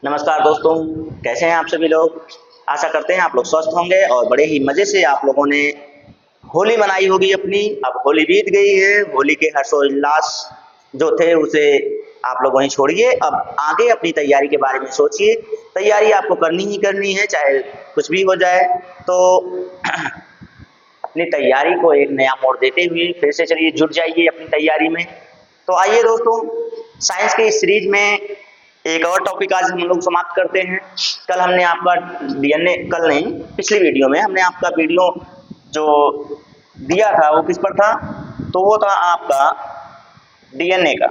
नमस्कार दोस्तों, कैसे हैं आप सभी लोग। आशा करते हैं आप लोग स्वस्थ होंगे और बड़े ही मज़े से आप लोगों ने होली मनाई होगी अपनी। अब होली बीत गई है, होली के हर्षोल्लास जो थे उसे आप लोग वहीं छोड़िए। अब आगे अपनी तैयारी के बारे में सोचिए। तैयारी आपको करनी ही करनी है, चाहे कुछ भी हो जाए। तो अपनी तैयारी को एक नया मोड़ देते हुए फिर से चलिए जुट जाइए अपनी तैयारी में। तो आइए दोस्तों, साइंस के इस सीरीज में एक और टॉपिक आज हम लोग समाप्त करते हैं। कल हमने आपका डीएनए, कल नहीं पिछली वीडियो में हमने आपका वीडियो जो दिया था वो किस पर था, तो वो था आपका डीएनए का।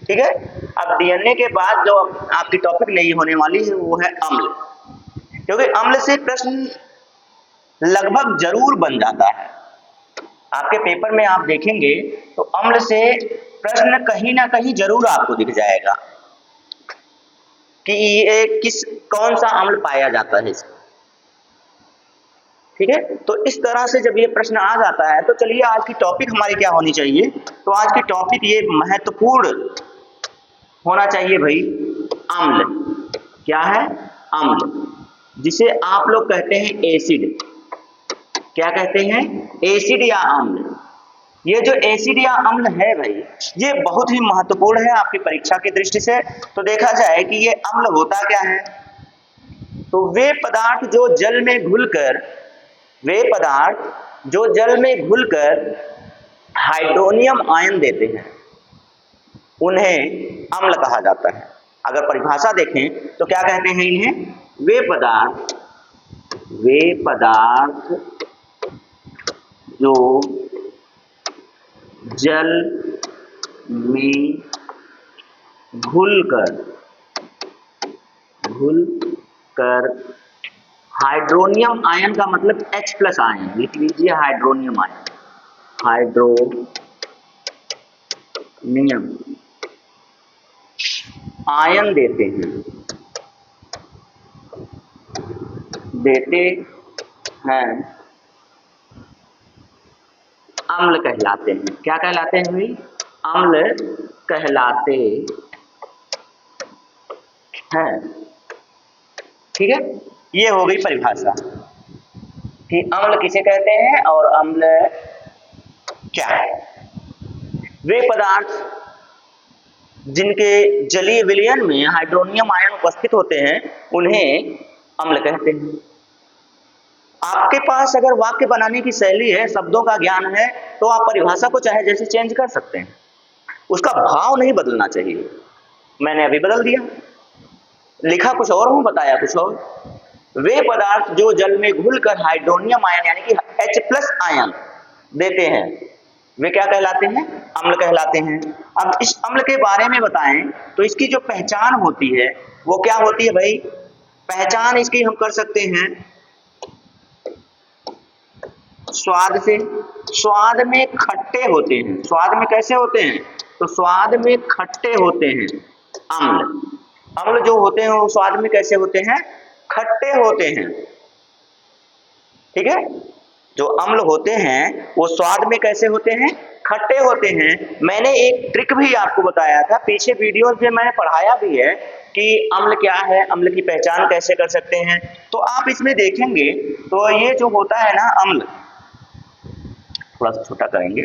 ठीक है, अब डीएनए के बाद जो आपकी टॉपिक नई होने वाली है वो है अम्ल, क्योंकि अम्ल से प्रश्न लगभग जरूर बन जाता है। आपके पेपर में आप देखेंगे तो अम्ल से प्रश्न कहीं ना कहीं जरूर आपको दिख जाएगा कि ये कौन सा अम्ल पाया जाता है इसमें। ठीक है, तो इस तरह से जब ये प्रश्न आ जाता है तो चलिए आज की टॉपिक हमारी क्या होनी चाहिए। तो आज की टॉपिक ये महत्वपूर्ण होना चाहिए भाई, अम्ल। क्या है? अम्ल, जिसे आप लोग कहते हैं एसिड। क्या कहते हैं? एसिड या अम्ल। ये जो एसिड या अम्ल है भाई, ये बहुत ही महत्वपूर्ण है आपकी परीक्षा की दृष्टि से। तो देखा जाए कि ये अम्ल होता क्या है, तो वे पदार्थ जो जल में घुलकर हाइड्रोनियम आयन देते हैं उन्हें अम्ल कहा जाता है। अगर परिभाषा देखें तो क्या कहते हैं इन्हें? वे पदार्थ जो जल में घुलकर हाइड्रोनियम आयन का मतलब H+ आयन, लिख लीजिए हाइड्रोनियम आयन देते हैं अम्ल कहलाते हैं। क्या कहलाते हैं भाई? अम्ल कहलाते हैं। ठीक है, ये हो गई परिभाषा कि अम्ल किसे कहते हैं और अम्ल क्या है। वे पदार्थ जिनके जलीय विलयन में हाइड्रोनियम आयन उपस्थित होते हैं उन्हें अम्ल कहते हैं। आपके पास अगर वाक्य बनाने की शैली है, शब्दों का ज्ञान है, तो आप परिभाषा को चाहे जैसे चेंज कर सकते हैं, उसका भाव नहीं बदलना चाहिए। मैंने अभी बदल दिया, लिखा कुछ और हूं, बताया कुछ और। वे पदार्थ जो जल में घुलकर हाइड्रोनियम आयन यानी कि H+ आयन देते हैं वे क्या कहलाते हैं? अम्ल कहलाते हैं। अब इस अम्ल के बारे में बताएं तो इसकी जो पहचान होती है वो क्या होती है भाई? पहचान इसकी हम कर सकते हैं स्वाद से। स्वाद में खट्टे होते हैं। स्वाद में कैसे होते हैं? तो स्वाद में खट्टे होते हैं अम्ल जो होते हैं वो स्वाद में कैसे होते हैं? खट्टे होते हैं। ठीक है, जो अम्ल होते हैं वो स्वाद में कैसे होते हैं? खट्टे होते हैं। मैंने एक ट्रिक भी आपको बताया था, पीछे वीडियोस में मैंने पढ़ाया भी है कि अम्ल क्या है, अम्ल की पहचान कैसे कर सकते हैं। तो आप इसमें देखेंगे तो ये जो होता है ना अम्ल, थोड़ा सा छोटा करेंगे,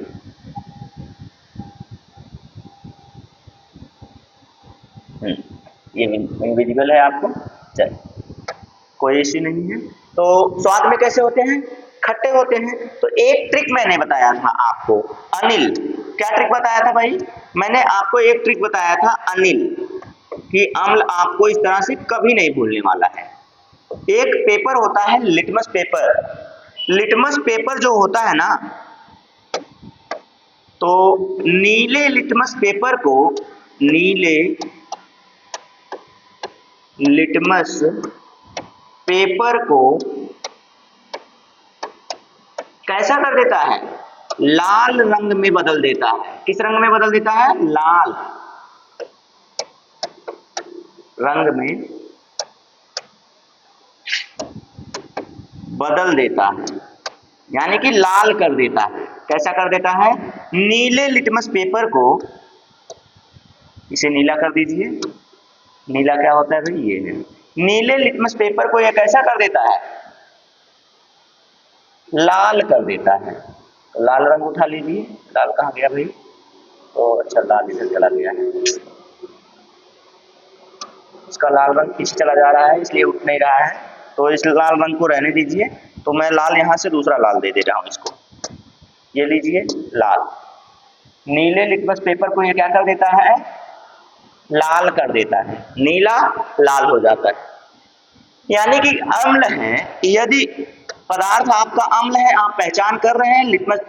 ये इनविजिबल है आपको, चलिए कोई इश्यू नहीं है। तो स्वाद में कैसे होते हैं? खट्टे होते हैं। तो एक ट्रिक मैंने बताया था आपको, अनिल। क्या ट्रिक बताया था भाई? मैंने आपको एक ट्रिक बताया था अनिल, कि अम्ल आपको इस तरह से कभी नहीं भूलने वाला है। एक पेपर होता है लिटमस पेपर। लिटमस पेपर जो होता है ना, तो नीले लिटमस पेपर को कैसा कर देता है? लाल रंग में बदल देता है। किस रंग में बदल देता है? लाल रंग में बदल देता है, यानी कि लाल कर देता है। कैसा कर देता है? नीले लिटमस पेपर को, इसे नीला कर दीजिए, नीला क्या होता है भाई, ये है। नीले लिटमस पेपर को ये कैसा कर देता है, लाल कर देता है। लाल रंग उठा लीजिए, लाल कहाँ गया भाई, तो अच्छा लाल इधर चला गया है, इसका लाल रंग पीछे चला जा रहा है इसलिए उठ नहीं रहा है, तो इस लाल रंग को रहने दीजिए। तो मैं लाल यहाँ से दूसरा लाल दे रहा हूँ इसको, ये लीजिए लाल। नीले लिटमस पेपर को ये क्या कर देता है, लाल कर देता है, नीला लाल हो जाता है। यानी कि अम्ल है, यदि पदार्थ आपका अम्ल है, आप पहचान कर रहे हैं, लिटमस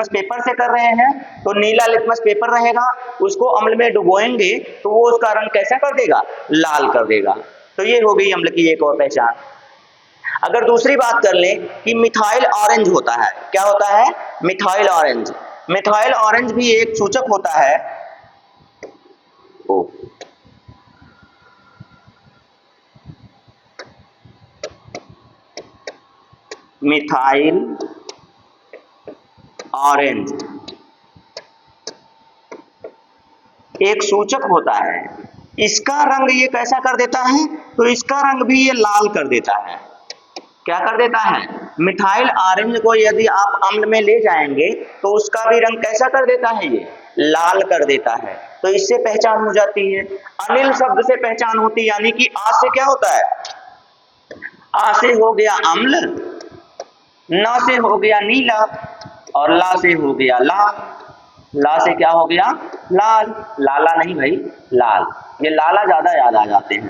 पेपर से कर रहे हैं, तो नीला लिटमस पेपर रहेगा, उसको अम्ल में डुबोएंगे तो वो उसका रंग कैसा कर देगा, लाल कर देगा। तो ये हो गई अम्ल की एक और पहचान। अगर दूसरी बात कर लें कि मिथाइल ऑरेंज होता है, क्या होता है, मिथाइल ऑरेंज। मिथाइल ऑरेंज भी एक सूचक होता है, मिथाइल ऑरेंज एक सूचक होता है। इसका रंग ये कैसा कर देता है, तो इसका रंग भी ये लाल कर देता है। क्या कर देता है, मिथाइल ऑरेंज को यदि आप अम्ल में ले जाएंगे तो उसका भी रंग कैसा कर देता है, ये लाल कर देता है। तो इससे पहचान हो जाती है। अनिल शब्द से पहचान होती है, यानी कि आ से क्या होता है, आ से हो गया अम्ल, न से हो गया नीला, और ला से हो गया लाल। ला से क्या हो गया, लाल। लाला नहीं भाई, लाल। ये लाला ज्यादा याद आ जाते हैं,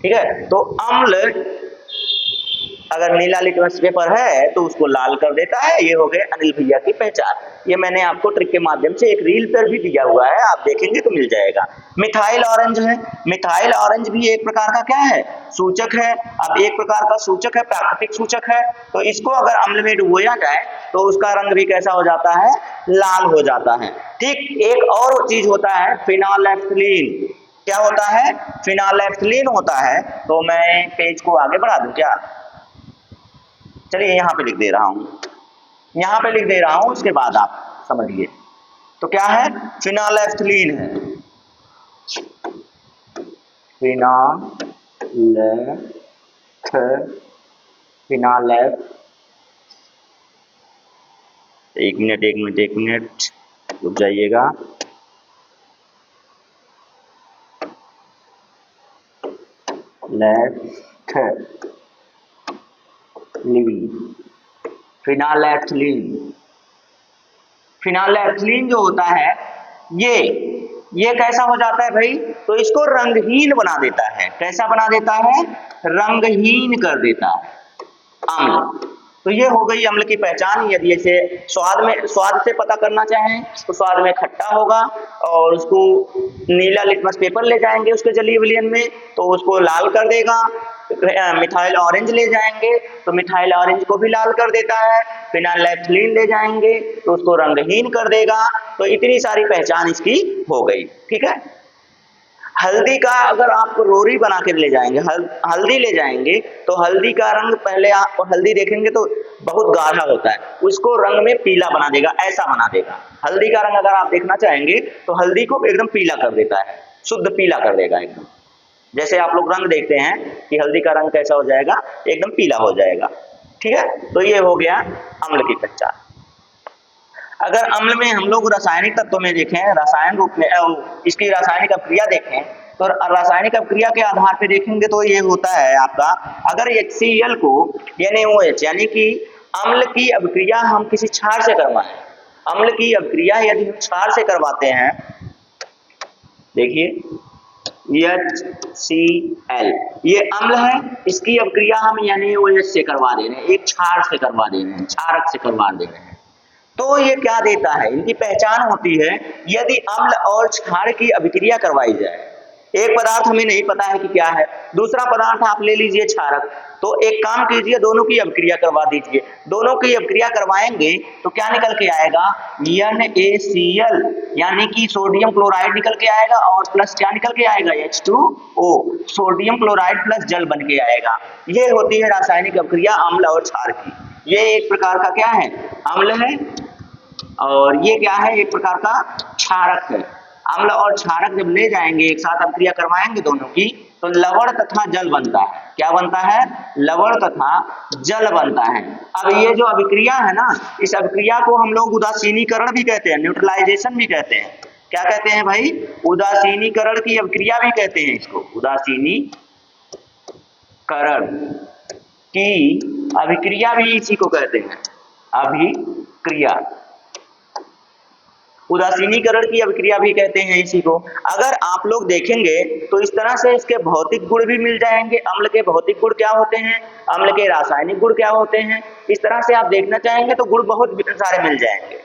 ठीक है। तो अम्ल अगर नीला लिटमस पेपर है तो उसको लाल कर देता है। ये हो गए अनिल भैया की पहचान। ये मैंने आपको ट्रिक के माध्यम से एक रील पर भी दिया हुआ है, आप देखेंगे तो मिल जाएगा। मिथाइल ऑरेंज है, मिथाइल ऑरेंज भी एक प्रकार का क्या है, सूचक है। अब एक प्रकार का सूचक है, प्राकृतिक सूचक है, तो इसको अगर अम्ल में डुबोया जाए तो उसका रंग भी कैसा हो जाता है, लाल हो जाता है। ठीक एक और चीज होता है फिनोलेफ्थलीन। क्या होता है, फिनोलेफ्थलीन होता है। तो मैं पेज को आगे बढ़ा दूं क्या, चलिए यहाँ पे लिख दे रहा हूं, यहाँ पे लिख दे रहा हूं, उसके बाद आप समझिए। तो क्या है, फिनोलेफ्थलीन है, फिनोलेफ्थ, एक मिनट रुक जाइएगा। फिनोलेफ्थलीन, फिनोलेफ्थलीन जो होता है ये कैसा हो जाता है भाई, तो इसको रंगहीन बना देता है। कैसा बना देता है, रंगहीन कर देता है अम्ल। तो ये हो गई अम्ल की पहचान। यदि इसे स्वाद से पता करना चाहें तो स्वाद में खट्टा होगा, और उसको नीला लिटमस पेपर ले जाएंगे उसके जलीय विलयन में तो उसको लाल कर देगा। मिथाइल ऑरेंज ले जाएंगे तो मिथाइल ऑरेंज को भी लाल कर देता है। फिनोलेफ्थलीन ले जाएंगे तो उसको रंगहीन कर देगा। तो इतनी सारी पहचान इसकी हो गई, ठीक है। हल्दी का अगर आप रोरी बना के ले जाएंगे, हल्दी ले जाएंगे तो हल्दी का रंग, पहले आप हल्दी देखेंगे तो बहुत गाढ़ा होता है, उसको रंग में पीला बना देगा, ऐसा बना देगा। हल्दी का रंग अगर आप देखना चाहेंगे तो हल्दी को एकदम पीला कर देता है, शुद्ध पीला कर देगा एकदम। जैसे आप लोग रंग देखते हैं कि हल्दी का रंग कैसा हो जाएगा, एकदम पीला हो जाएगा, ठीक है। तो ये हो गया अम्ल की पहचान। अगर अम्ल में हम लोग रासायनिक तत्व में देखें, रसायन रूप में इसकी रासायनिक अभिक्रिया देखें, तो रासायनिक अभिक्रिया के आधार पे देखेंगे तो ये होता है आपका, अगर HCl को NaOH यानी कि अम्ल की अभिक्रिया हम किसी क्षार से करवाएं, अम्ल की अभिक्रिया यदि हम क्षार से करवाते हैं, देखिए HCl ये अम्ल है, इसकी अभिक्रिया हम NaOH से करवा दे रहे हैं, एक क्षार से करवा दे रहे हैं, क्षारक से करवा दे रहे हैं। तो ये क्या देता है, इनकी पहचान होती है यदि अम्ल और क्षार की अभिक्रिया करवाई जाए। एक पदार्थ हमें नहीं पता है कि क्या है, दूसरा पदार्थ आप ले लीजिए क्षारक, तो एक काम कीजिए, दोनों की अभिक्रिया करवा दीजिए। दोनों की अभिक्रिया करवाएंगे तो क्या निकल के आएगा, NaCl यानी कि सोडियम क्लोराइड निकल के आएगा, और प्लस क्या निकल के आएगा, H2O, सोडियम क्लोराइड प्लस जल बन के आएगा। ये होती है रासायनिक अभिक्रिया अम्ल और क्षार की। ये एक प्रकार का क्या है, अम्ल है, और ये क्या है, एक प्रकार का क्षारक है। अम्ल और क्षारक जब ले जाएंगे एक साथ अभिक्रिया करवाएंगे दोनों की, तो लवण तथा जल बनता है। क्या बनता है? लवण तथा जल बनता है। अब ये जो अभिक्रिया है ना, इस अभिक्रिया को हम लोग उदासीनीकरण भी कहते हैं, न्यूट्रलाइजेशन भी कहते हैं। क्या कहते हैं भाई? उदासीनीकरण की अभिक्रिया भी कहते हैं इसको, उदासीनीकरण की अभिक्रिया भी इसी को कहते हैं, अभिक्रिया। उदासीनीकरण की अभिक्रिया भी कहते हैं इसी को। अगर आप लोग देखेंगे तो इस तरह से इसके भौतिक गुण भी मिल जाएंगे। अम्ल के भौतिक गुण क्या होते हैं, अम्ल के रासायनिक गुण क्या होते हैं, इस तरह से आप देखना चाहेंगे तो गुण बहुत सारे मिल जाएंगे।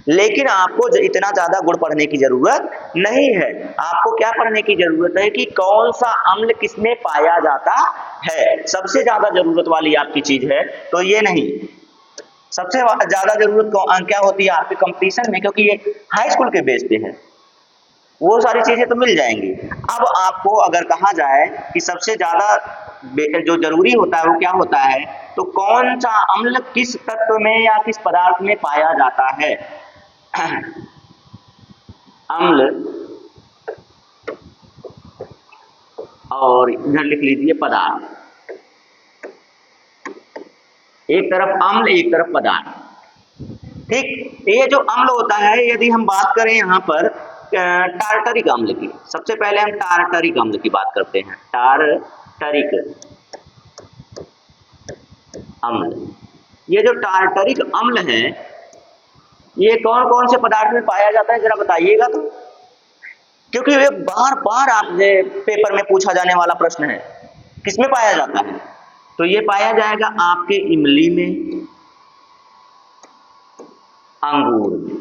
लेकिन आपको इतना ज्यादा गुण पढ़ने की जरूरत नहीं है। आपको क्या पढ़ने की जरूरत है कि कौन सा अम्ल किसमें पाया जाता है, सबसे ज्यादा जरूरत वाली आपकी चीज है। तो ये नहीं, सबसे ज्यादा जरूरत क्या होती है आपके कंपटीशन में, क्योंकि ये हाई स्कूल के बेस पे है, वो सारी चीजें तो मिल जाएंगी। अब आपको अगर कहा जाए कि सबसे ज्यादा जो जरूरी होता है वो क्या होता है, तो कौन सा अम्ल किस तत्व में या किस पदार्थ में पाया जाता है। अम्ल, और इधर लिख लीजिए पदार्थ, एक तरफ अम्ल एक तरफ पदार्थ। ठीक, ये जो अम्ल होता है, यदि हम बात करें यहाँ पर टार्टरिक अम्ल की, सबसे पहले हम टार्टरिक अम्ल की बात करते हैं। टार्टरिक अम्ल, ये जो टार्टरिक अम्ल है ये कौन कौन से पदार्थ में पाया जाता है, जरा बताइएगा तो, क्योंकि ये बार बार आपसे पेपर में पूछा जाने वाला प्रश्न है। किसमें पाया जाता है? तो ये पाया जाएगा आपके इमली में, अंगूर में।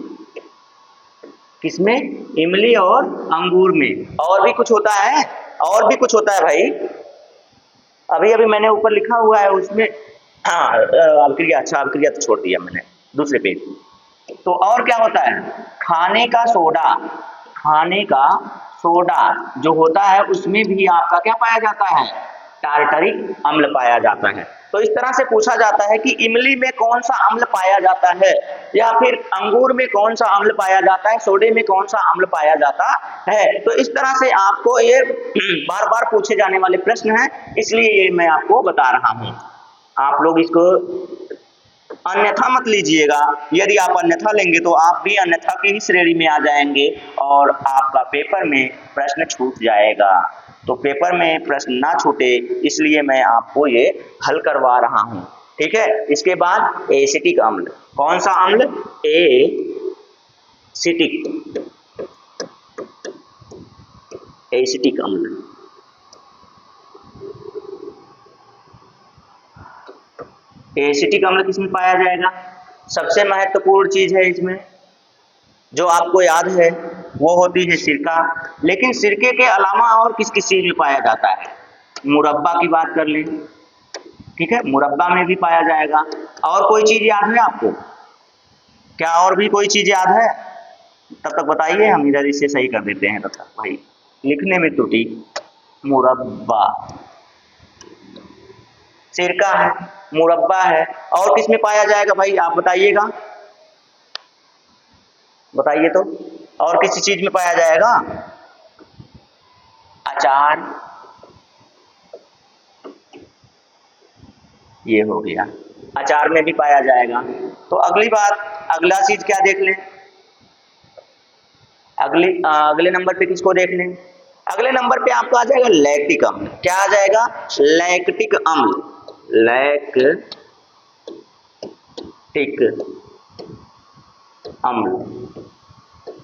किसमें? इमली और अंगूर में। और भी कुछ होता है, और भी कुछ होता है भाई, अभी अभी मैंने ऊपर लिखा हुआ है उसमें। हाँ, अभिक्रिया, अच्छा अभिक्रिया तो छोड़ दिया मैंने दूसरे पेज। तो और क्या होता है? खाने का सोडा, खाने का सोडा जो होता है उसमें भी आपका क्या पाया जाता है? टार्टरिक अम्ल पाया जाता है। तो इस तरह से पूछा जाता है कि इमली में कौन सा अम्ल पाया जाता है, या फिर अंगूर में कौन सा अम्ल पाया जाता है, सोडे में कौन सा अम्ल पाया जाता है। तो इस तरह से आपको ये बार बार पूछे जाने वाले प्रश्न हैं, इसलिए ये मैं आपको बता रहा हूं। आप लोग इसको अन्यथा मत लीजिएगा। यदि आप अन्यथा लेंगे तो आप भी अन्यथा की ही श्रेणी में आ जाएंगे और आपका पेपर में प्रश्न छूट जाएगा। तो पेपर में प्रश्न ना छूटे इसलिए मैं आपको ये हल करवा रहा हूं। ठीक है, इसके बाद एसिटिक अम्ल। कौन सा अम्ल? एसिटिक, एसिटिक अम्ल। एसिटिक अम्ल किसमें पाया जाएगा? सबसे महत्वपूर्ण चीज है इसमें जो आपको याद है वो होती है सिरका। लेकिन सिरके के अलावा और किस किस चीज में पाया जाता है? मुरब्बा की बात कर लें, ठीक है, मुरब्बा में भी पाया जाएगा। और कोई चीज याद है आपको? क्या और भी कोई चीज याद है? तब तक बताइए, हम इधर इसे सही कर देते हैं तब तक। भाई लिखने में त्रुटि, मुरब्बा, सिरका है, मुरब्बा है, और किस में पाया जाएगा भाई आप बताइएगा, बताइए तो, और किसी चीज में पाया जाएगा? अचार, ये हो गया, अचार में भी पाया जाएगा। तो अगली बात, अगला चीज क्या देख लें? अगले नंबर पे किसको देख लें? अगले नंबर पे आपका आ जाएगा लैक्टिक अम्ल। क्या आ जाएगा? लैक्टिक अम्ल, लैक्टिक अम्ल।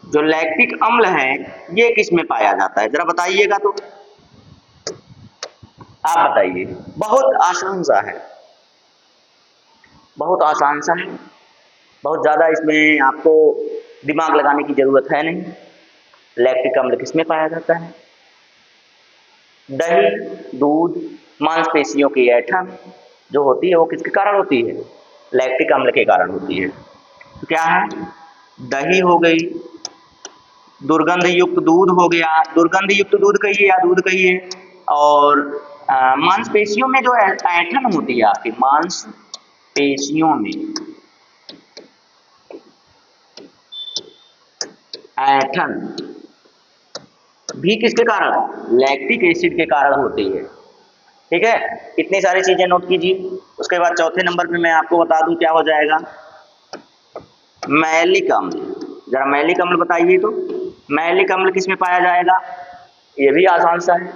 जो लैक्टिक अम्ल है ये किस में पाया जाता है, जरा बताइएगा तो, आप बताइए। बहुत आसान सा है, बहुत आसान सा है, बहुत ज्यादा इसमें आपको दिमाग लगाने की जरूरत है नहीं। लैक्टिक अम्ल किस में पाया जाता है? दही, दूध, मांसपेशियों की ऐठन जो होती है वो किसके कारण होती है? लैक्टिक अम्ल के कारण होती है। तो क्या है? दही हो गई, दुर्गंध युक्त दूध हो गया, दुर्गंध युक्त दूध कहिए या दूध कहिए, और मांसपेशियों में जो ऐठन होती है आपकी मांसपेशियों में ऐठन, भी किसके कारण? लैक्टिक एसिड के कारण होती है। ठीक है, इतनी सारी चीजें नोट कीजिए। उसके बाद चौथे नंबर पे मैं आपको बता दूं क्या हो जाएगा, मैलिक अम्ल। जरा मैलिक अम्ल बताइए तो, मैलिक अम्ल किस में पाया जाएगा? ये भी आसान सा है,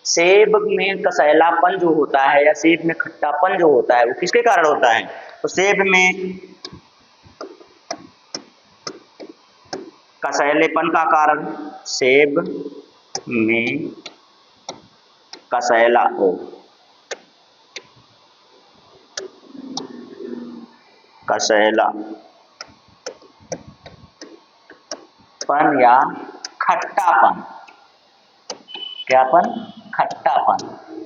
सेब में कसैलापन जो होता है या सेब में खट्टापन जो होता है वो किसके कारण होता है? तो सेब में कसैलेपन का कारण, सेब में कसैला हो, कसैला पन या खट्टापन, क्यापन? खट्टापन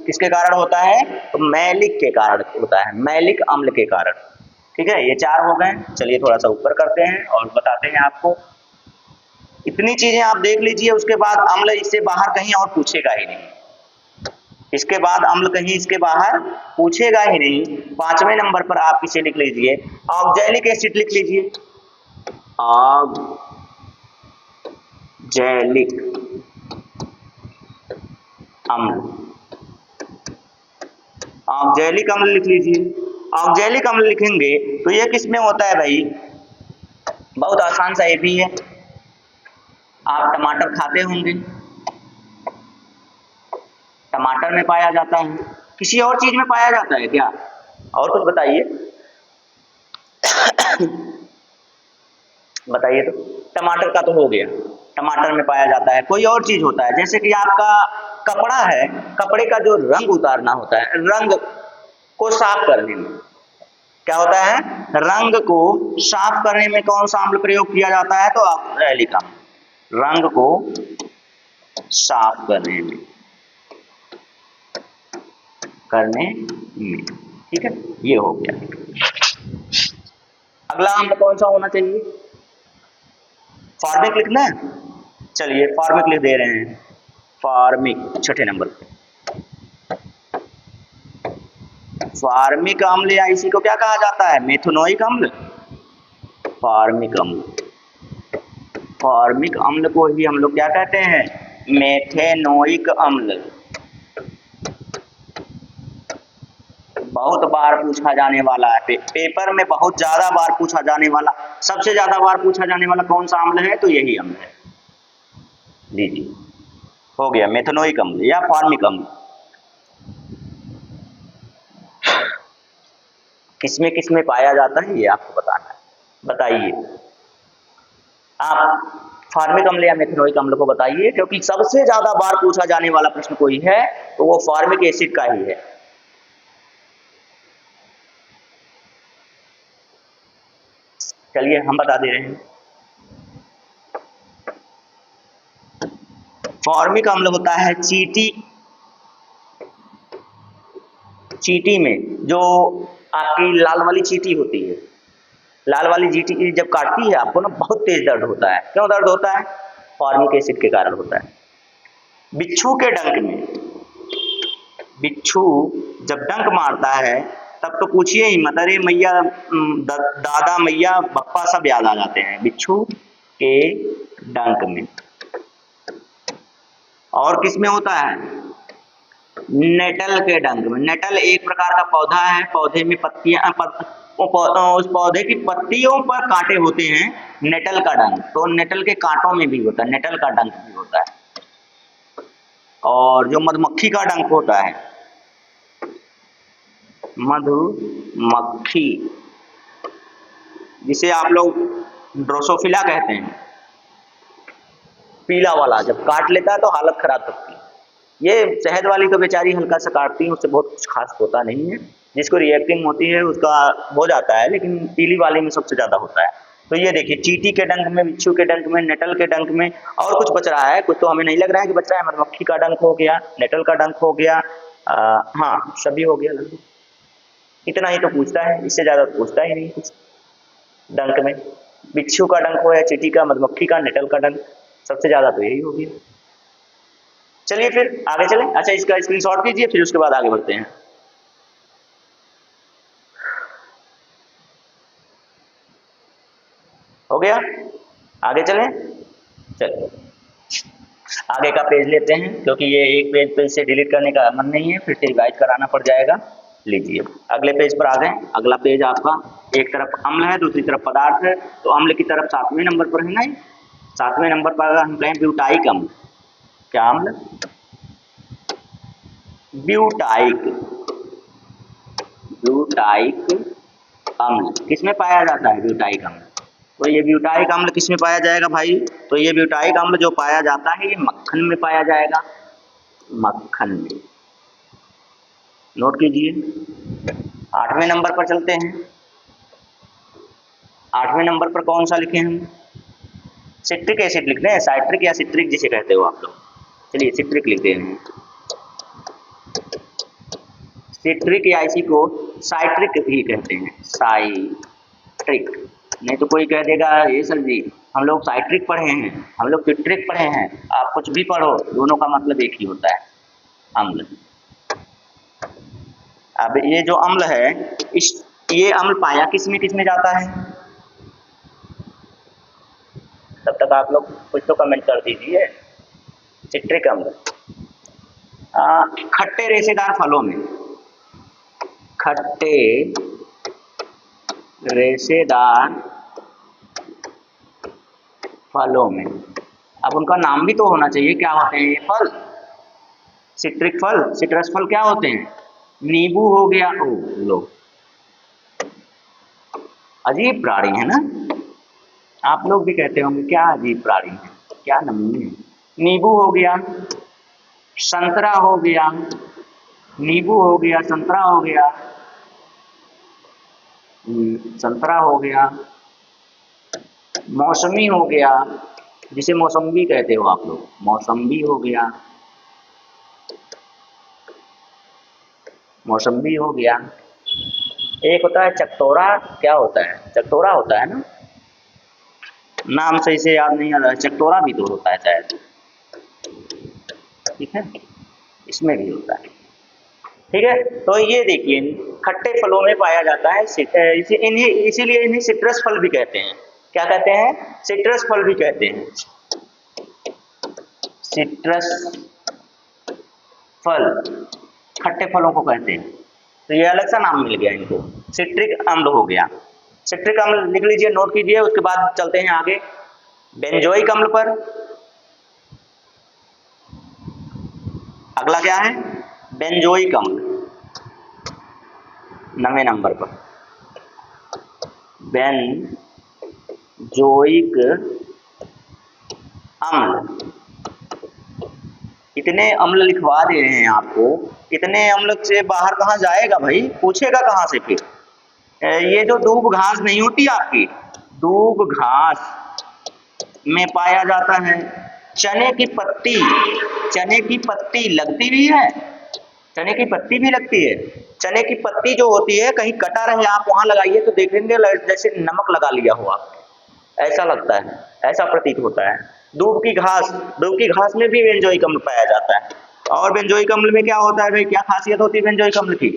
किसके कारण होता है? तो मैलिक के कारण होता है, मैलिक अम्ल के कारण। ठीक है, ये 4 हो गए। चलिए थोड़ा सा ऊपर करते हैं और बताते हैं आपको। इतनी चीजें आप देख लीजिए, उसके बाद अम्ल इससे बाहर कहीं और पूछेगा ही नहीं, इसके बाद अम्ल कहीं इसके बाहर पूछेगा ही नहीं। 5वें नंबर पर आप इसे लिख लीजिए, ऑक्जेलिक एसिड लिख लीजिए, ऑक्जेलिक अम्ल, ऑक्जेलिक अम्ल लिख लीजिए। ऑक्जेलिक अम्ल लिखेंगे तो ये किस में होता है भाई? बहुत आसान सा ये भी है, आप टमाटर खाते होंगे, टमाटर में पाया जाता है, किसी और चीज में पाया जाता है क्या? और कुछ बताइए बताइए तो। टमाटर का तो हो गया, टमाटर में पाया जाता है। कोई और चीज होता है, जैसे कि आपका कपड़ा है, कपड़े का जो रंग उतारना होता है, रंग को साफ करने में क्या होता है? रंग को साफ करने में कौन सा अम्ल प्रयोग किया जाता है? तो ऑक्जेलिक अम्ल, रंग को साफ करने में ठीक है, ये हो गया। अगला अम्ल कौन सा होना चाहिए? फॉर्मिक लिखना है, चलिए फॉर्मिक लिख दे रहे हैं, फॉर्मिक 6ठे नंबर पे। फॉर्मिक अम्ल या इसी को क्या कहा जाता है? मेथनोइक अम्ल। फॉर्मिक अम्ल, फॉर्मिक अम्ल को ही हम लोग क्या कहते हैं? मेथेनोइक अम्ल। बहुत बार पूछा जाने वाला है, पेपर में बहुत ज्यादा बार पूछा जाने वाला, सबसे ज्यादा बार पूछा जाने वाला कौन सा अम्ल है? तो यही अम्ल है। लीजिए, हो गया मेथनोइक अम्ल या फॉर्मिक अम्ल। किसमें पाया जाता है ये आपको बताना है, बताइए आप। फॉर्मिक अम्ल या मेथनोइक अम्ल को बताइए, क्योंकि सबसे ज्यादा बार पूछा जाने वाला प्रश्न कोई है तो वो फॉर्मिक एसिड का ही है। चलिए हम बता दे रहे हैं, फॉर्मिक अम्ल होता है चींटी, चींटी में जो आपकी लाल वाली चींटी होती है, लाल वाली चींटी जब काटती है आपको ना, बहुत तेज दर्द होता है। क्यों दर्द होता है? फॉर्मिक एसिड के कारण होता है। बिच्छू के डंक में, बिच्छू जब डंक मारता है तब तो पूछिए ही मत, अरे मैया दादा मैया बप्पा सब याद आ जाते हैं बिच्छू के डंक में। और किस में होता है? नेटल के डंक में। नेटल एक प्रकार का पौधा है, पौधे में पत्तियां उस पौधे की पत्तियों पर कांटे होते हैं, नेटल का डंक। तो नेटल के कांटों में भी होता है, नेटल का डंक भी होता है। और जो मधुमक्खी का डंक होता है, मधुमक्खी जिसे आप लोग ड्रोसोफिला कहते हैं, पीला वाला जब काट लेता है तो हालत खराब करती है। ये शहद वाली तो बेचारी हल्का सा काटती है, उससे बहुत कुछ खास होता नहीं है, जिसको रिएक्टिंग होती है उसका हो जाता है, लेकिन पीली वाली में सबसे ज्यादा होता है। तो ये देखिए, चींटी के डंक में, बिच्छू के डंक में, नेटल के डंक में, और कुछ बच रहा है, कुछ तो हमें नहीं लग रहा है कि बच रहा है। मधुमक्खी का डंक हो गया, नेटल का डंक हो गया, हाँ सभी हो गया लगभग। इतना ही तो पूछता है, इससे ज्यादा तो पूछता ही नहीं कुछ। डंक में बिच्छू का डंक हो या चींटी का, मधुमक्खी का, नेटल का डंक, सबसे ज्यादा तो यही हो गया। चलिए फिर आगे चलें। अच्छा, इसका स्क्रीनशॉट कीजिए, फिर उसके बाद आगे बढ़ते हैं। हो गया, आगे चलें। चलो आगे का पेज लेते हैं, क्योंकि ये एक पेज पे इसे डिलीट करने का मन नहीं है, फिर से रिवाइज कराना पड़ जाएगा। लीजिए अगले पेज पर आ गए। अगला पेज आपका एक तरफ अम्ल है, दूसरी तरफ पदार्थ है, तो अम्ल की तरफ 7वें नंबर पर है ना। 7वें नंबर पर हम कहें ब्यूटाइक अम्ल। क्या अम्ल? ब्यूटाइक। ब्यूटाइक अम्ल किसमें पाया जाता है? ब्यूटाइक अम्ल। तो ये ब्यूटाइक अम्ल किसमें पाया जाएगा भाई? तो ये ब्यूटाइक अम्ल जो पाया जाता है ये मक्खन में पाया जाएगा, मक्खन में। नोट कीजिए। 8वें नंबर पर चलते हैं। 8वें नंबर पर कौन सा लिखे हम? सिट्रिक एसिड लिख रहे हैं, साइट्रिक या सिट्रिक जिसे कहते हो आप लोग। चलिए सिट्रिक लिख दे रहे हैं। सिट्रिक या इसी को साइट्रिक भी कहते हैं, साइट्रिक। नहीं तो कोई कह देगा ये सर जी हम लोग साइट्रिक पढ़े हैं, हम लोग सिट्रिक पढ़े हैं। आप कुछ भी पढ़ो, दोनों का मतलब एक ही होता है, अम्ल। अब ये जो अम्ल है, ये अम्ल पाया किसमें जाता है? तब तक आप लोग कुछ तो कमेंट कर दीजिए। सिट्रिक अम्ल खट्टे रेशेदार फलों में, खट्टे रेशेदार फलों में। अब उनका नाम भी तो होना चाहिए, क्या होते हैं ये फल? सिट्रिक फल, सिट्रस फल क्या होते हैं? नींबू हो गया। ओ लो, अजीब प्राणी है ना। आप लोग भी कहते होंगे क्या अजीब प्राणी है, क्या नमूने है। नींबू हो गया, संतरा हो गया, नींबू हो गया, संतरा हो गया, संतरा हो गया, मौसमी हो गया, जिसे मौसम्बी कहते हो आप लोग, मौसम्बी हो गया, मौसम्बी हो गया। एक होता है चकतोरा, क्या होता है? चकतोरा होता है ना, नाम सही से याद नहीं आ रहा है, चकतोरा भी तो होता है शायद, ठीक है, इसमें भी होता है, ठीक है। तो ये देखिए खट्टे फलों में पाया जाता है, इसीलिए इन्हें सिट्रस फल भी कहते हैं। क्या कहते हैं? सिट्रस फल भी कहते हैं, सिट्रस फल खट्टे फलों को कहते हैं। तो ये अलग सा नाम मिल गया इनको, सिट्रिक अम्ल हो गया। सिट्रिक अम्ल लिख लीजिए, नोट कीजिए। उसके बाद चलते हैं आगे बेंजोइक अम्ल पर। अगला क्या है? बेंजोइक अम्ल, 9वें नंबर पर। बेंजोइक अम्ल। इतने अम्ल लिखवा दे रहे हैं आपको, इतने अम्ल से बाहर कहाँ जाएगा भाई, पूछेगा कहाँ से फिर? ये जो दूब घास नहीं होती आपकी, दूब घास में पाया जाता है। चने की पत्ती, चने की पत्ती लगती भी है, चने की पत्ती भी लगती है। चने की पत्ती जो होती है, कहीं कटा रहे आप वहां लगाइए तो देखेंगे जैसे नमक लगा लिया हो आप, ऐसा लगता है, ऐसा प्रतीत होता है। दूब की घास, दूब की घास में भी बेंजोइक अम्ल पाया जाता है। और बेंजोइक अम्ल में क्या होता है भाई, क्या खासियत होती है बेंजोइक अम्ल की?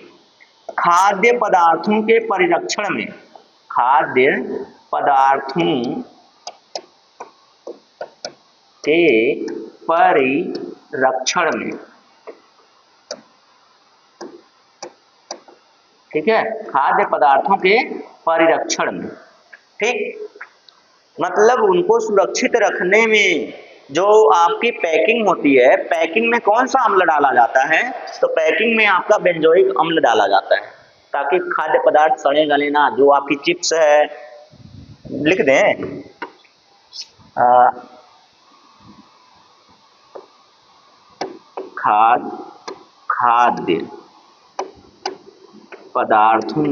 खाद्य पदार्थों के परिरक्षण में, खाद्य पदार्थों के परिरक्षण में, ठीक है, खाद्य पदार्थों के परिरक्षण में, ठीक, मतलब उनको सुरक्षित रखने में जो आपकी पैकिंग होती है, पैकिंग में कौन सा अम्ल डाला जाता है? तो पैकिंग में आपका बेंजोइक अम्ल डाला जाता है, ताकि खाद्य पदार्थ सड़े गले ना। जो आपकी चिप्स है, लिख दें खाद्य पदार्थों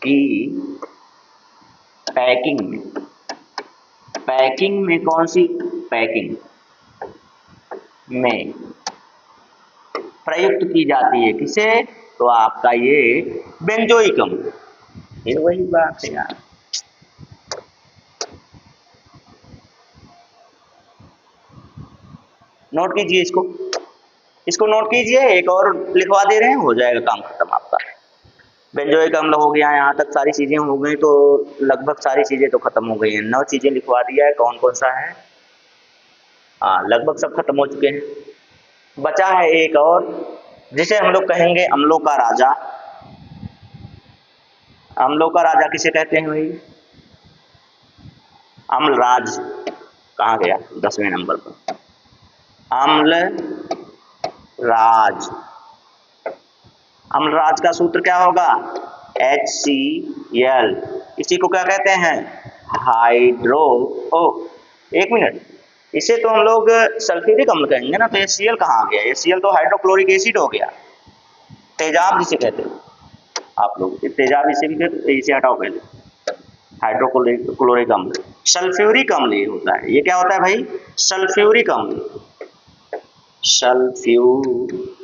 की पैकिंग में, पैकिंग में कौन सी पैकिंग में प्रयुक्त की जाती है, किसे? तो आपका ये बेंजोइक अम्ल। फिर वही बात है यार, नोट कीजिए इसको, इसको नोट कीजिए। एक और लिखवा दे रहे हैं, हो जाएगा काम खत्म आपका। बेंजोइक अम्ल हो गया, यहाँ तक सारी चीजें हो गई, तो लगभग सारी चीजें तो खत्म हो गई हैं। 9 चीजें लिखवा दिया है, कौन कौन सा है? हाँ, लगभग सब खत्म हो चुके हैं। बचा है एक और, जिसे हम लोग कहेंगे अम्लों का राजा। अम्लों का राजा किसे कहते हैं भाई? अम्लराज। कहाँ गया? 10वें नंबर पर अम्ल राज। अम्लराज का सूत्र क्या होगा? HCl। इसी को क्या कहते हैं? हाइड्रो एक मिनट, इसे तो हम लोग सल्फ्यूरिक अम्ल कहेंगे ना, तो HCl कहाँ आ गया? HCl तो हाइड्रोक्लोरिक एसिड हो गया, तेजाब जिसे कहते हैं आप लोग, तेजाब इसे भी कहते हैं। इसे हटाओ पहले, हाइड्रोक्लोरिक अम्ल। सल्फ्यूरिक अम्ल ये होता है। ये क्या होता है भाई? सल्फ्यूरिक अम्ल। सल्फ्यूरिक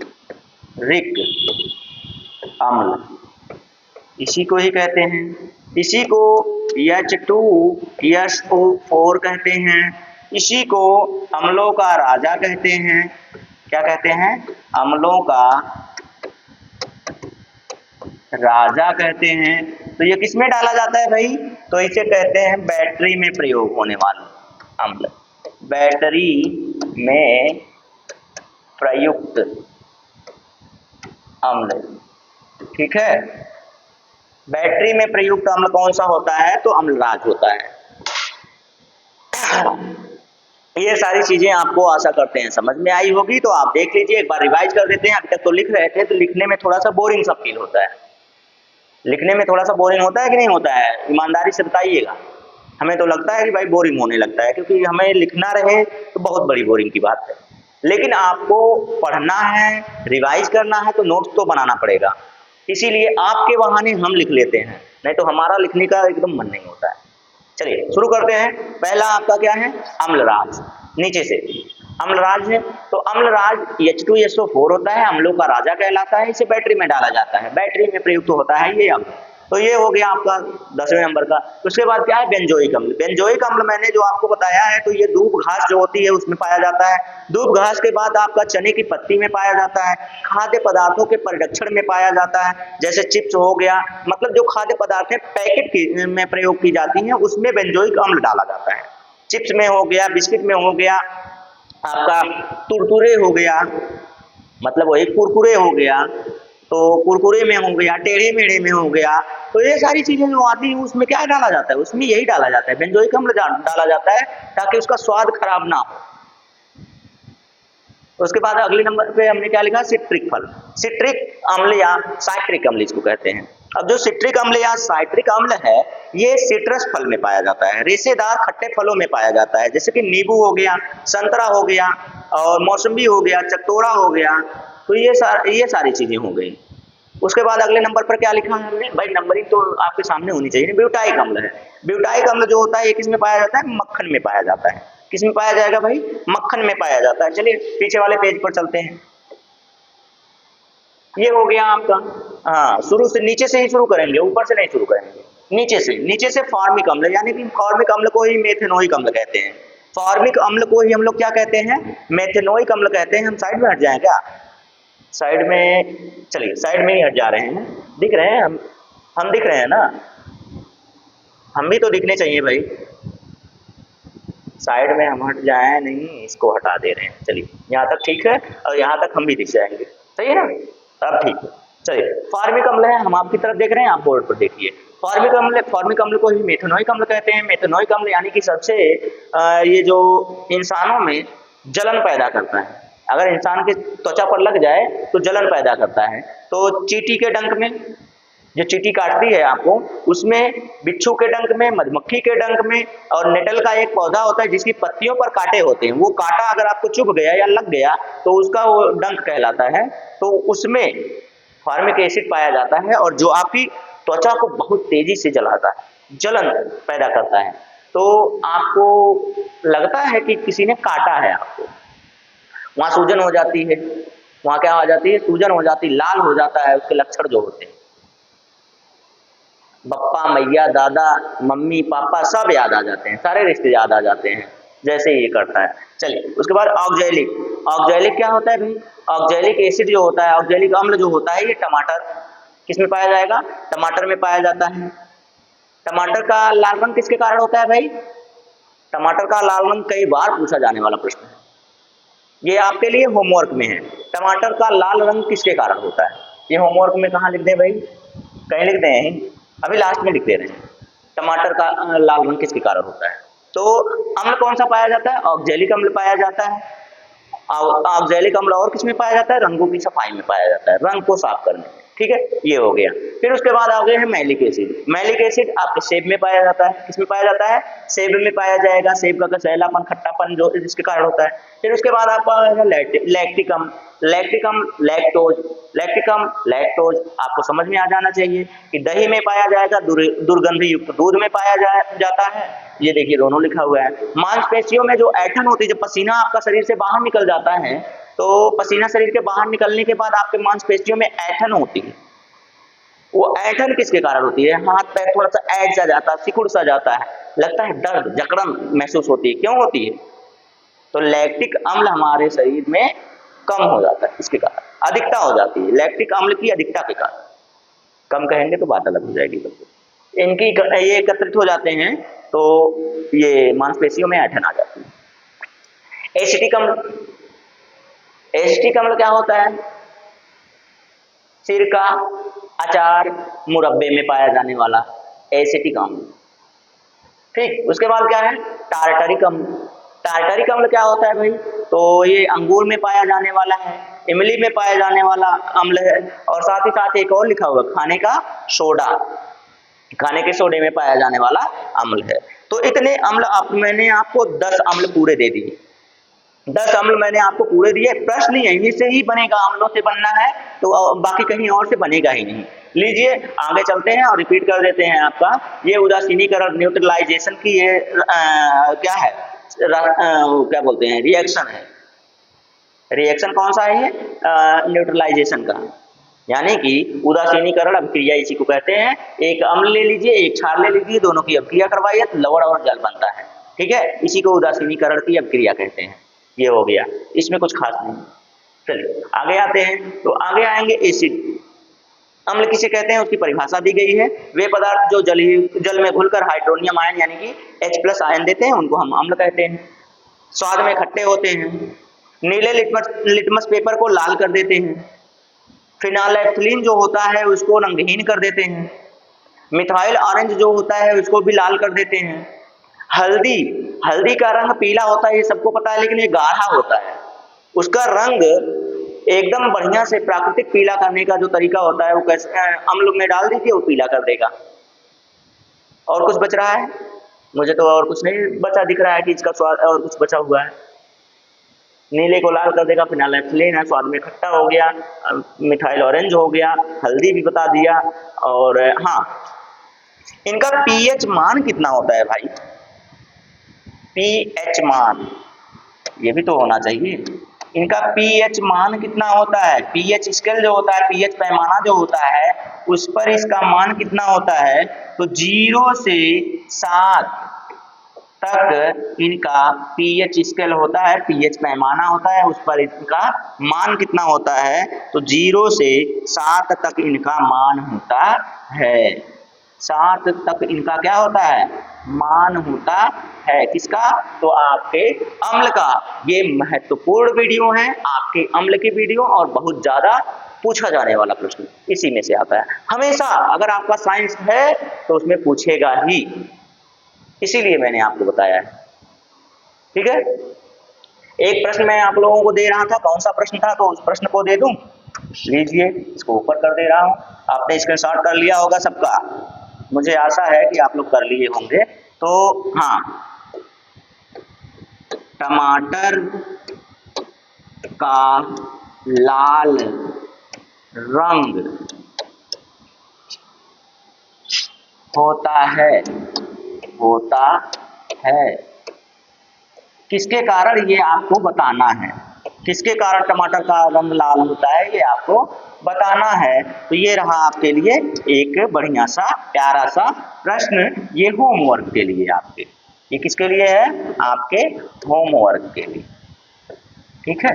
अम्ल इसी को ही कहते हैं। इसी को H2SO4 कहते हैं। इसी को अम्लों का राजा कहते हैं। क्या कहते हैं? अम्लों का राजा कहते हैं। तो ये किसमें डाला जाता है भाई? तो इसे कहते हैं बैटरी में प्रयोग होने वाले अम्ल। बैटरी में प्रयुक्त अम्ल, ठीक है। बैटरी में प्रयुक्त अम्ल कौन सा होता है? तो अम्लराज होता है। ये सारी चीजें आपको आशा करते हैं समझ में आई होगी, तो आप देख लीजिए, एक बार रिवाइज कर देते हैं। अभी तक तो लिख रहे थे, तो लिखने में थोड़ा सा बोरिंग सा फील होता है। लिखने में थोड़ा सा बोरिंग होता है कि नहीं होता है? ईमानदारी से बताइएगा। हमें तो लगता है कि भाई बोरिंग होने लगता है, क्योंकि हमें लिखना रहे तो बहुत बड़ी बोरिंग की बात है। लेकिन आपको पढ़ना है, रिवाइज करना है, तो नोट्स तो बनाना पड़ेगा। इसीलिए आपके बहाने हम लिख लेते हैं, नहीं तो हमारा लिखने का एकदम मन नहीं होता है। चलिए शुरू करते हैं। पहला आपका क्या है? अम्लराज। नीचे से अम्लराज है, तो अम्लराज H2SO4 होता है, अम्लों का राजा कहलाता है। इसे बैटरी में डाला जाता है, बैटरी में प्रयुक्त होता है ये अम्ल। तो ये हो गया आपका 10वें नंबर का। उसके बाद क्या है? बेंजोइक अम्ल। बेंजोइक अम्ल मैंने जो आपको बताया है, तो ये दूब घास जो होती है उसमें पाया जाता है। दूब घास के बाद आपका चने की पत्ती में पाया जाता है। खाद्य पदार्थों के परिरक्षण में पाया जाता है, जैसे चिप्स हो गया, मतलब जो खाद्य पदार्थ पैकेट में प्रयोग की जाती है उसमें बेंजोइक अम्ल डाला जाता है। चिप्स में हो गया, बिस्किट में हो गया, आपका कुरकुरे हो गया, मतलब वही कुरकुरे हो गया, तो कुरकुरे में हो गया, टेढ़े मेढ़े में हो गया, तो ये सारी चीजें जो आती है उसमें क्या डाला जाता है? उसमें यही डाला जाता है, बेंजोइक अम्ल डाला जाता है, ताकि उसका स्वाद खराब ना हो। तो उसके बाद अगले नंबर पे हमने क्या लिखा? सिट्रिक फल। सिट्रिक अम्ल या साइट्रिक अम्ल इसको कहते हैं। अब जो सिट्रिक अम्ल या साइट्रिक अम्ल है, ये सिट्रस फल में पाया जाता है, रेशेदार खट्टे फलों में पाया जाता है, जैसे कि नींबू हो गया, संतरा हो गया, और मौसम्बी हो गया, चकोरा हो गया। तो ये सारी चीजें हो गई। उसके बाद अगले नंबर पर क्या लिखा है हमने? भाई नंबरिंग तो आपके सामने होनी चाहिए। ब्यूटाइक अम्ल है। ब्यूटाइक अम्ल जो होता है ये किसमें पाया जाता है? मक्खन में पाया जाता है। किसमें पाया जाएगा भाई? मक्खन में पाया जाता है। चलिए पीछे वाले पेज पर चलते हैं। ये हो गया आपका, हाँ, शुरू से नीचे से ही शुरू करेंगे, ऊपर से नहीं शुरू करेंगे। नीचे से फॉर्मिक अम्ल, यानी कि फॉर्मिक अम्ल को ही मेथेनोइक अम्ल कहते हैं। फॉर्मिक अम्ल को ही हम लोग क्या कहते हैं? मेथेनोइक अम्ल कहते हैं। हम साइड में हट जाएं क्या? साइड में, चलिए साइड में ही हट जा रहे हैं। दिख रहे हैं हम दिख रहे हैं ना? हम भी तो दिखने चाहिए भाई। साइड में हम हट जाएं नहीं, इसको हटा दे रहे हैं। चलिए यहाँ तक ठीक है, और यहाँ तक हम भी दिख जाएंगे, सही है ना? अब ठीक है। चलिए फॉर्मिक अम्ल है, हम आपकी तरफ देख रहे हैं, आप बोर्ड पर देखिए। फॉर्मिक अम्ल को ही मेथेनोइक अम्ल कहते हैं। मेथेनोइक अम्ल यानी कि सबसे ये जो इंसानों में जलन पैदा करता है, अगर इंसान के त्वचा पर लग जाए तो जलन पैदा करता है। तो चींटी के डंक में, जो चींटी काटती है आपको, उसमें, बिच्छू के डंक में, मधुमक्खी के डंक में, और नेटल का एक पौधा होता है जिसकी पत्तियों पर कांटे होते हैं, वो कांटा अगर आपको चुभ गया या लग गया तो उसका वो डंक कहलाता है। तो उसमें फॉर्मिक एसिड पाया जाता है, और जो आपकी त्वचा को बहुत तेजी से जलाता है, जलन पैदा करता है। तो आपको लगता है कि किसी ने काटा है आपको, वहां सूजन हो जाती है, वहां क्या हो जाती है? सूजन हो जाती, लाल हो जाता है, उसके लक्षण जो होते हैं। बप्पा, मैया, दादा, मम्मी, पापा सब याद आ जाते हैं, सारे रिश्ते याद आ जाते हैं जैसे ये करता है। चलिए उसके बाद ऑक्जेलिक। ऑक्जेलिक क्या होता है भाई? ऑक्जेलिक एसिड जो होता है, ऑक्जेलिक अम्ल जो होता है, ये टमाटर, किसमें पाया जाएगा? टमाटर में पाया जाता है। टमाटर का लाल रंग किसके कारण होता है भाई? टमाटर का लाल रंग कई बार पूछा जाने वाला प्रश्न है, ये आपके लिए होमवर्क में है। टमाटर का लाल रंग किसके कारण होता है? ये होमवर्क में कहाँ लिख दें भाई? कहीं लिख दें, अभी लास्ट में लिख दे रहे हैं। टमाटर का लाल रंग किसके कारण होता है? तो अम्ल कौन सा पाया जाता है? ऑक्जेलिक अम्ल पाया जाता है। ऑक्जेलिक अम्ल और किसमें पाया जाता है? रंगों की सफाई में पाया जाता है, रंग को साफ करने में। ठीक है, ये हो गया। फिर उसके बाद आ गए हैं मैलिक एसिड। मैलिक एसिड आपके सेब में पाया जाता है। किसमें पाया जाता है? सेब में पाया जाएगा। सेब का कसैलापन, खट्टापन जो जिसके कारण होता है। फिर उसके बाद आपका आएगा लैक्टिक अम्ल। लैक्टिक अम्ल, लैक्टोज। लैक्टिक अम्ल, लैक्टोज आपको समझ में आ जाना चाहिए कि दही में पाया जाएगा, दुर्गंधि युक्त दूध में पाया जाता है। ये देखिए दोनों लिखा हुआ है। मांसपेशियों में जो ऐठन होती है, जब पसीना आपका शरीर से बाहर निकल जाता है, तो पसीना शरीर के बाहर निकलने के बाद आपके मांसपेशियों में ऐठन होती है। वो ऐठन किसके कारण होती है? हाथ पैर थोड़ा सा ऐठ सा जाता है, सिकुड़ सा जाता है, लगता है दर्द, जकड़न महसूस होती है। क्यों होती है? तो लैक्टिक अम्ल हमारे शरीर में कम हो जाता है, इसके कारण अधिकता हो जाती है। लैक्टिक अम्ल की अधिकता के कारण, कम कहेंगे तो बात अलग हो जाएगी। इनकी ये एकत्रित हो जाते हैं तो ये मांसपेशियों में ऐठन आ जाती है। एसिटिक अम्ल, एसिटिक अम्ल क्या होता है? सिरका, अचार, मुरब्बे में पाया जाने वाला एसिटिक अम्ल। ठीक, उसके बाद क्या है? टार्टरिक अम्ल। टार्टरिक अम्ल क्या होता है भाई? तो ये अंगूर में पाया जाने वाला है, इमली में पाया जाने वाला अम्ल है, और साथ ही साथ एक और लिखा हुआ खाने का सोडा, खाने के सोडे में पाया जाने वाला अम्ल है। तो इतने अम्ल मैंने आपको 10 अम्ल पूरे दे दिए। 10 अम्ल मैंने आपको पूरे दिए। प्रश्न यहीं से ही बनेगा, अम्लों से बनना है तो बाकी कहीं और से बनेगा ही नहीं। लीजिए आगे चलते हैं और रिपीट कर देते हैं आपका ये उदासीनीकरण, न्यूट्रलाइजेशन की ये क्या है, क्या बोलते हैं, रिएक्शन है। रिएक्शन कौन सा है? न्यूट्रलाइजेशन का, यानी कि उदासीनीकरण अभिक्रिया इसी को कहते हैं। एक अम्ल ले लीजिए, एक क्षार ले लीजिए, दोनों की अभिक्रिया करवाइए तो लवण और जल बनता है। ठीक है, इसी को उदासीनीकरण की अभिक्रिया कहते हैं। ये हो गया, इसमें कुछ खास नहीं। चलिए आगे आते हैं, तो आगे आएंगे एसिड। अम्ल किसे कहते हैं उसकी परिभाषा दी गई है। वे पदार्थ जो जल में घुलकर हाइड्रोनियम आयन यानी कि H+ आयन देते हैं उनको हम अम्ल कहते हैं। स्वाद में खट्टे होते हैं, नीले लिटमस पेपर को लाल कर देते हैं, फिनाइलएथिलीन जो होता है उसको रंगहीन कर देते हैं, मिथाइल ऑरेंज जो होता है उसको भी लाल कर देते हैं, हल्दी, हल्दी का रंग पीला होता है ये सबको पता है, लेकिन ये गाढ़ा होता है, उसका रंग एकदम बढ़िया से प्राकृतिक पीला करने का जो तरीका होता है वो कैसे, अम्ल में डाल दीजिए वो पीला कर देगा। और कुछ बच रहा है? मुझे तो और कुछ नहीं बचा दिख रहा है कि इसका स्वाद और कुछ बचा हुआ है। नीले को लाल कर देगा, फिनाइलएथिलीन है, स्वाद में खट्टा हो गया, मिथाइल ऑरेंज हो गया, हल्दी भी बता दिया। और हाँ, इनका पीएच मान कितना होता है भाई? पीएच मान ये भी तो होना चाहिए। इनका पीएच मान कितना होता है? पीएच स्केल जो होता है, पीएच पैमाना जो होता है उस पर इसका मान कितना होता है? तो 0 से 7 तक इनका पीएच स्केल होता है, पीएच पैमाना होता है, उस पर इनका मान कितना होता है? तो 0 से 7 तक इनका मान होता है। 7 तक इनका क्या होता है? मान होता है। किसका? तो आपके अम्ल का। ये महत्वपूर्ण वीडियो है, आपके अम्ल की वीडियो, और बहुत ज्यादा पूछा जाने वाला प्रश्न इसी में से आता है। हमेशा अगर आपका साइंस है तो उसमें पूछेगा ही, इसीलिए मैंने आपको बताया है। ठीक है, एक प्रश्न मैं आप लोगों को दे रहा था, कौन सा प्रश्न था? तो उस प्रश्न को दे दूं, लीजिए इसको ऊपर कर दे रहा हूं। आपने स्क्रीनशॉट कर लिया होगा सबका, मुझे आशा है कि आप लोग कर लिए होंगे। तो हाँ, टमाटर का लाल रंग होता है किसके कारण? ये आपको बताना है। किसके कारण टमाटर का रंग लाल होता है ये आपको बताना है। तो ये रहा आपके लिए एक बढ़िया सा प्यारा सा प्रश्न, ये होमवर्क के लिए आपके। ये किसके लिए है? आपके होमवर्क के लिए। ठीक है,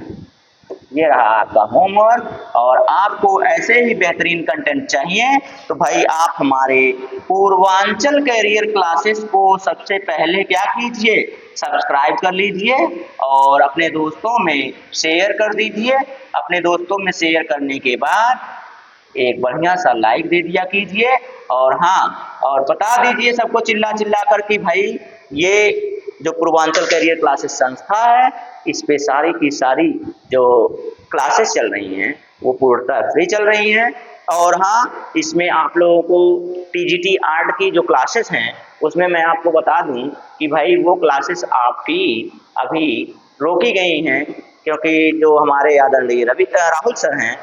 ये रहा आपका होमवर्क। और आपको ऐसे ही बेहतरीन कंटेंट चाहिए तो भाई आप हमारे पूर्वांचल कैरियर क्लासेस को सबसे पहले क्या कीजिए, सब्सक्राइब कर लीजिए और अपने दोस्तों में शेयर कर दीजिए। अपने दोस्तों में शेयर करने के बाद एक बढ़िया सा लाइक दे दिया कीजिए। और हाँ, और बता दीजिए सबको चिल्ला चिल्ला कर कि भाई ये जो पूर्वांचल कैरियर क्लासेस संस्था है, इस पे सारी की सारी जो क्लासेस चल रही हैं वो पूर्णतः फ्री चल रही हैं। और हाँ, इसमें आप लोगों को टीजीटी आर्ट की जो क्लासेस हैं उसमें मैं आपको बता दूं कि भाई वो क्लासेस आपकी अभी रोकी गई हैं, क्योंकि जो हमारे आदरणीय राहुल सर हैं,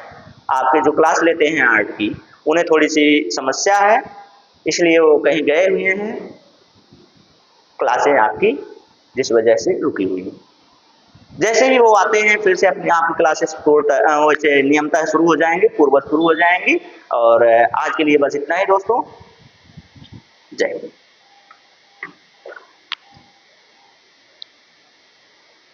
आपके जो क्लास लेते हैं आर्ट की, उन्हें थोड़ी सी समस्या है, इसलिए वो कहीं गए हुए हैं, क्लासें आपकी जिस वजह से रुकी हुई है। जैसे ही वो आते हैं फिर से अपनी आपकी क्लासेस वैसे नियमतः शुरू हो जाएंगे, पूर्ववत शुरू हो जाएंगी। और आज के लिए बस इतना ही दोस्तों, जय हिंद।